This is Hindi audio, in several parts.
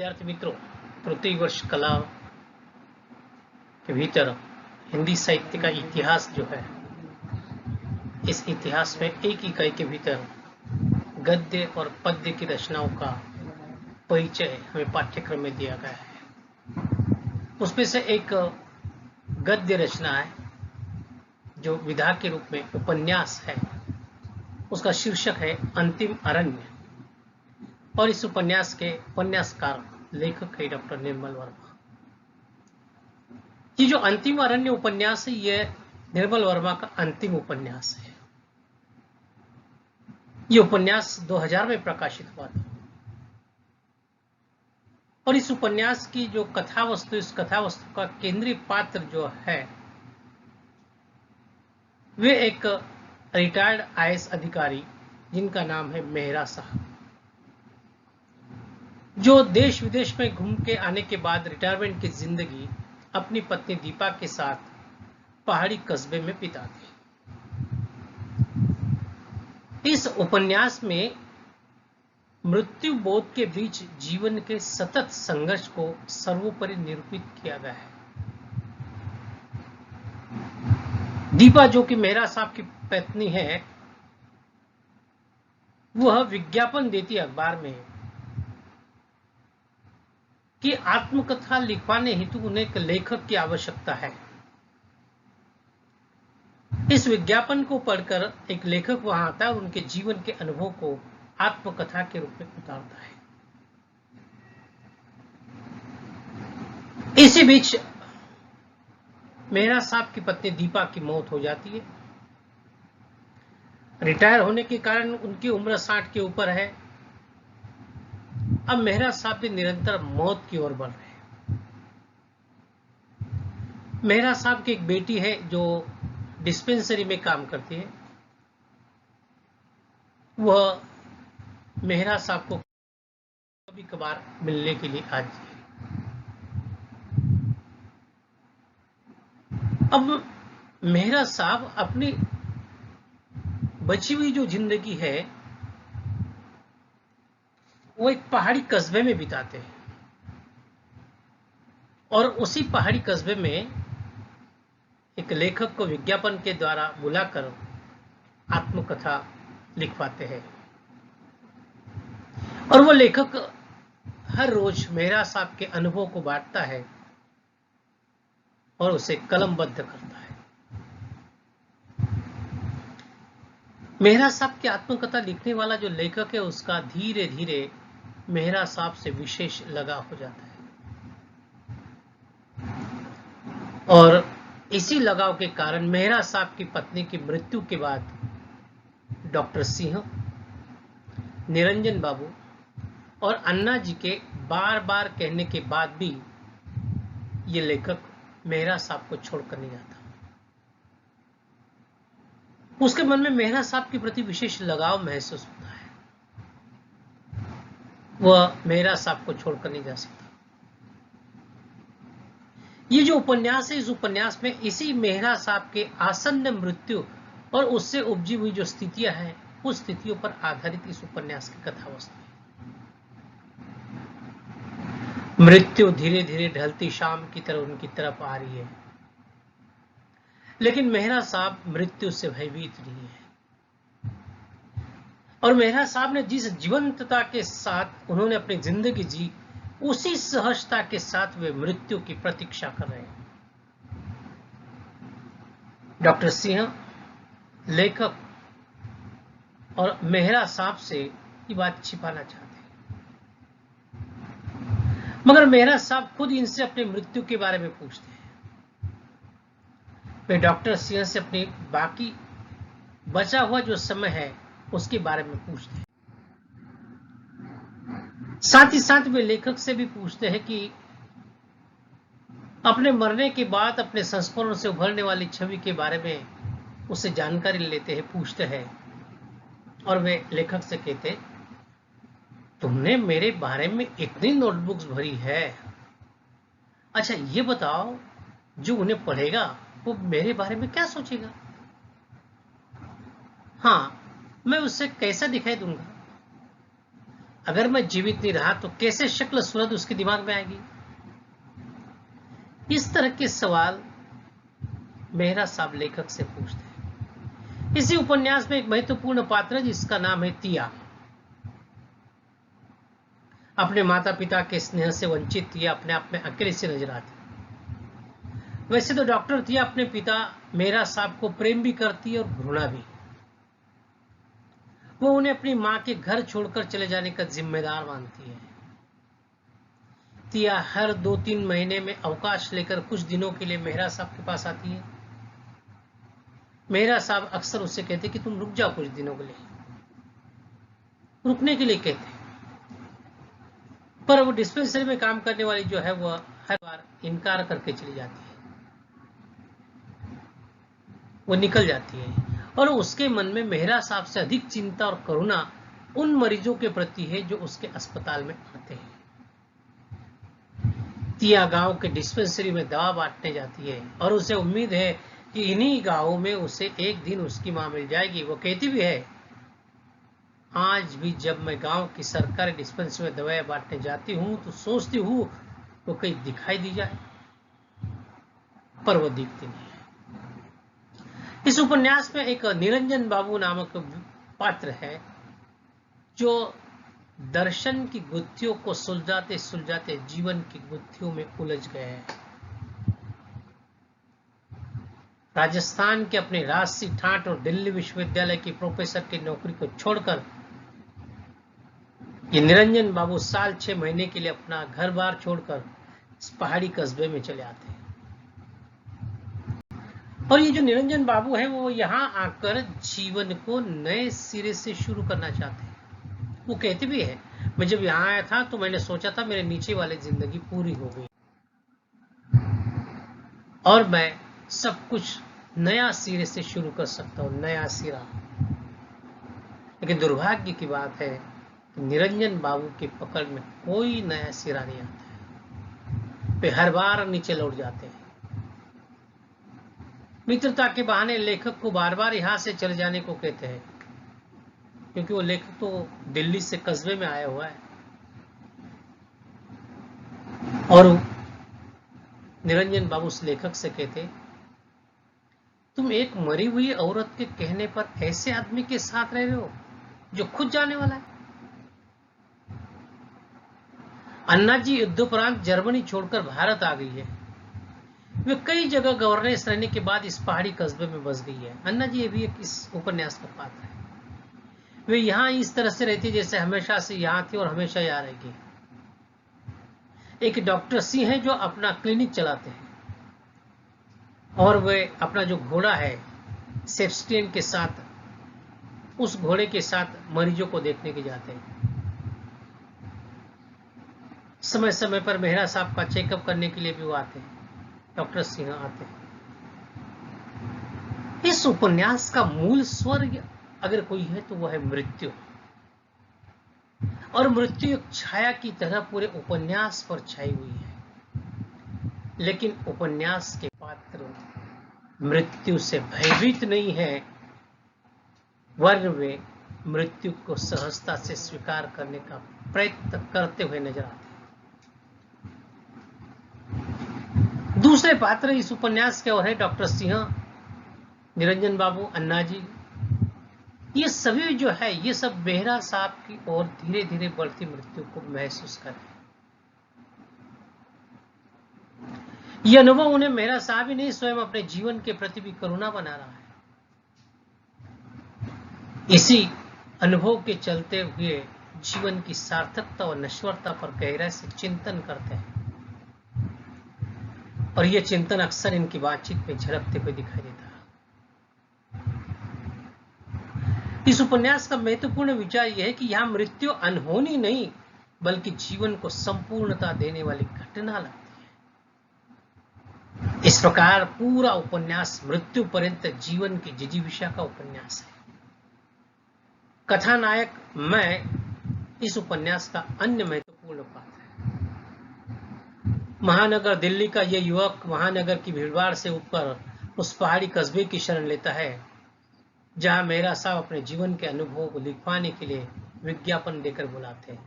विद्यार्थी मित्रों, प्रत्येक वर्ष कला के भीतर हिंदी साहित्य का इतिहास जो है, इस इतिहास में एक इकाई के भीतर गद्य और पद्य की रचनाओं का परिचय हमें पाठ्यक्रम में दिया गया है। उसमें से एक गद्य रचना है जो विधा के रूप में उपन्यास है। उसका शीर्षक है अंतिम अरण्य और इस उपन्यास के उपन्यासकार लेखक है डॉक्टर निर्मल वर्मा। ये जो अंतिम अरण्य उपन्यास है, यह निर्मल वर्मा का अंतिम उपन्यास है। ये उपन्यास 2000 में प्रकाशित हुआ था और इस उपन्यास की जो कथा वस्तु, इस कथा वस्तु का केंद्रीय पात्र जो है वे एक रिटायर्ड आईएएस अधिकारी जिनका नाम है मेहरा साहब, जो देश विदेश में घूम के आने के बाद रिटायरमेंट की जिंदगी अपनी पत्नी दीपा के साथ पहाड़ी कस्बे में बिताते। इस उपन्यास में मृत्यु बोध के बीच जीवन के सतत संघर्ष को सर्वोपरि निरूपित किया गया है। दीपा, जो कि मेहरा साहब की पत्नी है, वह विज्ञापन देती अखबार में कि आत्मकथा लिखवाने हेतु उन्हें एक लेखक की आवश्यकता है। इस विज्ञापन को पढ़कर एक लेखक वहां आता है और उनके जीवन के अनुभव को आत्मकथा के रूप में उतारता है। इसी बीच मेहरा साहब की पत्नी दीपा की मौत हो जाती है। रिटायर होने के कारण उनकी उम्र 60 के ऊपर है। अब मेहरा साहब भी निरंतर मौत की ओर बढ़ रहे हैं। मेहरा साहब की एक बेटी है जो डिस्पेंसरी में काम करती है। वह मेहरा साहब को कभी कभार मिलने के लिए आती है। अब मेहरा साहब अपनी बची हुई जो जिंदगी है वो एक पहाड़ी कस्बे में बिताते हैं और उसी पहाड़ी कस्बे में एक लेखक को विज्ञापन के द्वारा बुलाकर आत्मकथा लिखवाते हैं और वो लेखक हर रोज मेहरा साहब के अनुभव को बांटता है और उसे कलमबद्ध करता है। मेहरा साहब की आत्मकथा लिखने वाला जो लेखक है उसका धीरे धीरे मेहरा साहब से विशेष लगाव हो जाता है और इसी लगाव के कारण मेहरा साहब की पत्नी की मृत्यु के बाद डॉक्टर सिंह, निरंजन बाबू और अन्ना जी के बार बार कहने के बाद भी ये लेखक मेहरा साहब को छोड़कर नहीं जाता। उसके मन में मेहरा साहब के प्रति विशेष लगाव महसूस होता है। वह मेहरा साहब को छोड़कर नहीं जा सकता। ये जो उपन्यास है, इस उपन्यास में इसी मेहरा साहब के आसन्न मृत्यु और उससे उपजी हुई जो स्थितियां हैं, उस स्थितियों पर आधारित इस उपन्यास की कथा वस्तु है। मृत्यु धीरे धीरे ढलती शाम की तरह उनकी तरफ आ रही है, लेकिन मेहरा साहब मृत्यु से भयभीत नहीं है और मेहरा साहब ने जिस जीवंतता के साथ उन्होंने अपनी जिंदगी जी, उसी सहजता के साथ वे मृत्यु की प्रतीक्षा कर रहे हैं। डॉक्टर सिंह लेखक और मेहरा साहब से ये बात छिपाना चाहते हैं, मगर मेहरा साहब खुद इनसे अपनी मृत्यु के बारे में पूछते हैं। वे डॉक्टर सिंह से अपनी बाकी बचा हुआ जो समय है उसके बारे में पूछते हैं। साथ ही साथ वे लेखक से भी पूछते हैं कि अपने मरने के बाद अपने संस्मरण से उभरने वाली छवि के बारे में उससे जानकारी लेते हैं, पूछते हैं और वे लेखक से कहते, तुमने मेरे बारे में इतनी नोटबुक्स भरी है, अच्छा ये बताओ जो उन्हें पढ़ेगा वो मेरे बारे में क्या सोचेगा? हाँ, मैं उससे कैसा दिखाई दूंगा? अगर मैं जीवित नहीं रहा तो कैसे शक्ल सूरत उसके दिमाग में आएगी? इस तरह के सवाल मेहरा साहब लेखक से पूछते हैं। इसी उपन्यास में एक महत्वपूर्ण पात्र है जिसका नाम है तिया। अपने माता पिता के स्नेह से वंचित तिया अपने आप में अकेले से नजर आती। वैसे तो डॉक्टर तिया अपने पिता मेहरा साहब को प्रेम भी करती है और घृणा भी। वो उन्हें अपनी मां के घर छोड़कर चले जाने का जिम्मेदार मानती है। तिया हर 2-3 महीने में अवकाश लेकर कुछ दिनों के लिए मेहरा साहब के पास आती है। मेहरा साहब अक्सर उससे कहते कि तुम रुक जाओ कुछ दिनों के लिए, रुकने के लिए कहते, पर वो डिस्पेंसरी में काम करने वाली जो है वह हर बार इनकार करके चली जाती है। वो निकल जाती है और उसके मन में मेहरा साहब से अधिक चिंता और करुणा उन मरीजों के प्रति है जो उसके अस्पताल में आते हैं। तिया गांव के डिस्पेंसरी में दवा बांटने जाती है और उसे उम्मीद है कि इन्हीं गांवों में उसे एक दिन उसकी मां मिल जाएगी। वो कहती भी है, आज भी जब मैं गांव की सरकारी डिस्पेंसरी में दवाएं बांटने जाती हूं तो सोचती हूं वो कहीं दिखाई दी जाए, पर वो दिखती नहीं है। इस उपन्यास में एक निरंजन बाबू नामक पात्र है जो दर्शन की गुत्थियों को सुलझाते सुलझाते जीवन की गुत्थियों में उलझ गए हैं। राजस्थान के अपने राजसी ठाट और दिल्ली विश्वविद्यालय की प्रोफेसर की नौकरी को छोड़कर ये निरंजन बाबू साल 6 महीने के लिए अपना घर बार छोड़कर इस पहाड़ी कस्बे में चले आते हैं। और ये जो निरंजन बाबू है वो यहाँ आकर जीवन को नए सिरे से शुरू करना चाहते हैं। वो कहते भी है, मैं जब यहाँ आया था तो मैंने सोचा था मेरे नीचे वाली जिंदगी पूरी हो गई और मैं सब कुछ नया सिरे से शुरू कर सकता हूँ, नया सिरा। लेकिन दुर्भाग्य की बात है कि निरंजन बाबू की पकड़ में कोई नया सिरा नहीं आता है। वे हर बार नीचे लौट जाते हैं। मित्रता के बहाने लेखक को बार बार यहां से चले जाने को कहते हैं, क्योंकि वो लेखक तो दिल्ली से कस्बे में आया हुआ है और निरंजन बाबू उस लेखक से कहते, तुम एक मरी हुई औरत के कहने पर ऐसे आदमी के साथ रह रहे हो जो खुद जाने वाला है। अन्ना जी युद्धोपरांत जर्मनी छोड़कर भारत आ गई है। वे कई जगह गवर्नेंस रहने के बाद इस पहाड़ी कस्बे में बस गई है। अन्ना जी भी एक इस उपन्यास का पात्र है। वे यहाँ इस तरह से रहती जैसे हमेशा से यहाँ थी और हमेशा यहाँ रहेगी। एक डॉक्टर सिंह है जो अपना क्लिनिक चलाते हैं और वे अपना जो घोड़ा है सेफ्स्टियन के साथ, उस घोड़े के साथ मरीजों को देखने के जाते हैं। समय समय पर मेहरा साहब का चेकअप करने के लिए भी वो आते हैं, डॉक्टर सिंह आते हैं। इस उपन्यास का मूल स्वर अगर कोई है तो वह है मृत्यु, और मृत्यु एक छाया की तरह पूरे उपन्यास पर छाई हुई है। लेकिन उपन्यास के पात्र मृत्यु से भयभीत नहीं है, वरन वे मृत्यु को सहजता से स्वीकार करने का प्रयत्न करते हुए नजर आते हैं। दूसरे पात्र इस उपन्यास के और है डॉक्टर सिंह, निरंजन बाबू, अन्ना जी। ये सभी जो है ये सब मेहरा साहब की ओर धीरे धीरे बढ़ती मृत्यु को महसूस कर रहे हैं। ये अनुभव उन्हें मेहरा साहब ही नहीं स्वयं अपने जीवन के प्रति भी करुणा बना रहा है। इसी अनुभव के चलते हुए जीवन की सार्थकता और नश्वरता पर गहराई से चिंतन करते हैं और यह चिंतन अक्सर इनकी बातचीत में झलकते हुए दिखाई देता है। इस उपन्यास का महत्वपूर्ण विचार यह है कि यहां मृत्यु अनहोनी नहीं बल्कि जीवन को संपूर्णता देने वाली घटना लगती है। इस प्रकार पूरा उपन्यास मृत्यु पर्यंत जीवन की जिजीविषा का उपन्यास है। कथानायक मैं इस उपन्यास का अन्य महत्वपूर्ण पात्र है। महानगर दिल्ली का यह युवक महानगर की भीड़भाड़ से ऊपर उस पहाड़ी कस्बे की शरण लेता है जहां मेहरा साहब अपने जीवन के अनुभवों को लिखवाने के लिए विज्ञापन देकर बुलाते हैं।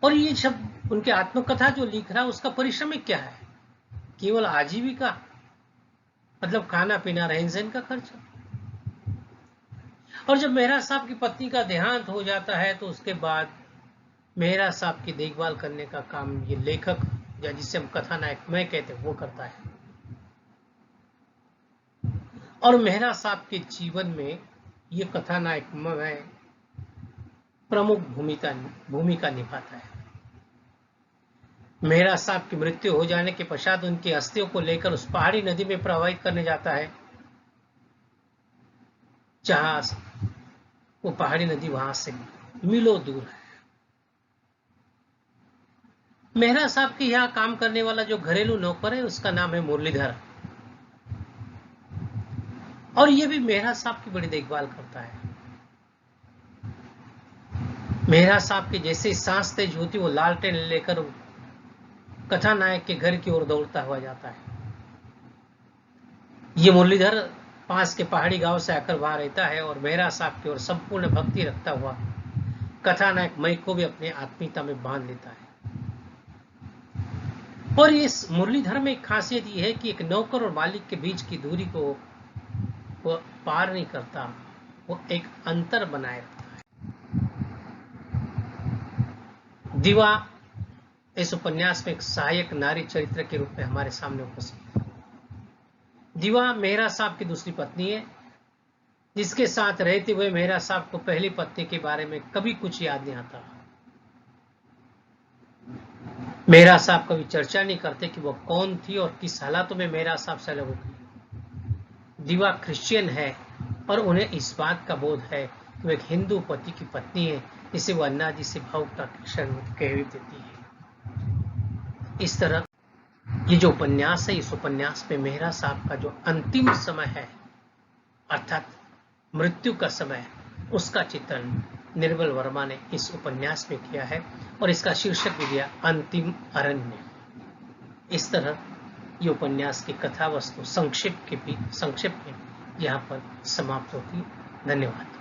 और ये सब उनके आत्मकथा जो लिख रहा है उसका परिश्रमिक क्या है? केवल आजीविका, मतलब खाना पीना रहन सहन का खर्चा। और जब मेहरा साहब की पत्नी का देहांत हो जाता है तो उसके बाद मेहरा साहब की देखभाल करने का काम ये लेखक, या जिसे हम कथानायक मैं कहते हैं, वो करता है। और मेहरा साहब के जीवन में ये कथानायक मैं प्रमुख भूमिका निभाता है। मेहरा साहब की मृत्यु हो जाने के पश्चात उनकी अस्थियों को लेकर उस पहाड़ी नदी में प्रवाहित करने जाता है, जहां वो पहाड़ी नदी वहां से मीलों दूर है। मेहरा साहब के यहाँ काम करने वाला जो घरेलू नौकर है उसका नाम है मुरलीधर, और ये भी मेहरा साहब की बड़ी देखभाल करता है। मेहरा साहब के जैसे सांस तेज होती वो लालटेन लेकर कथानायक के घर की ओर दौड़ता हुआ जाता है। ये मुरलीधर पास के पहाड़ी गांव से आकर वहां रहता है और मेहरा साहब की ओर संपूर्ण भक्ति रखता हुआ कथानायक मई को भी अपने आत्मीयता में बांध लेता है। और इस मुरलीधर में एक खासियत यह है कि एक नौकर और मालिक के बीच की दूरी को वो पार नहीं करता, वो एक अंतर बनाए रखता है। दीवा इस उपन्यास में एक सहायक नारी चरित्र के रूप में हमारे सामने उपस्थित है। दीवा मेहरा साहब की दूसरी पत्नी है, जिसके साथ रहते हुए मेहरा साहब को पहली पत्नी के बारे में कभी कुछ याद नहीं आता। मेहरा साहब कभी चर्चा नहीं करते कि वो कौन थी और किस हालातों में मेहरा साहब से अलग हो गई। दीवा क्रिश्चियन है और उन्हें इस बात का बोध है कि वो एक हिंदू पति की पत्नी है, जिसे वो अन्ना जी से भाव का क्षण कह देती है। इस तरह ये जो उपन्यास है, इस उपन्यास में मेहरा साहब का जो अंतिम समय है, अर्थात मृत्यु का समय, उसका चित्रण निर्मल वर्मा ने इस उपन्यास में किया है और इसका शीर्षक भी दिया अंतिम अरण्य। इस तरह ये उपन्यास की कथा वस्तु संक्षेप में यहाँ पर समाप्त होती है। धन्यवाद।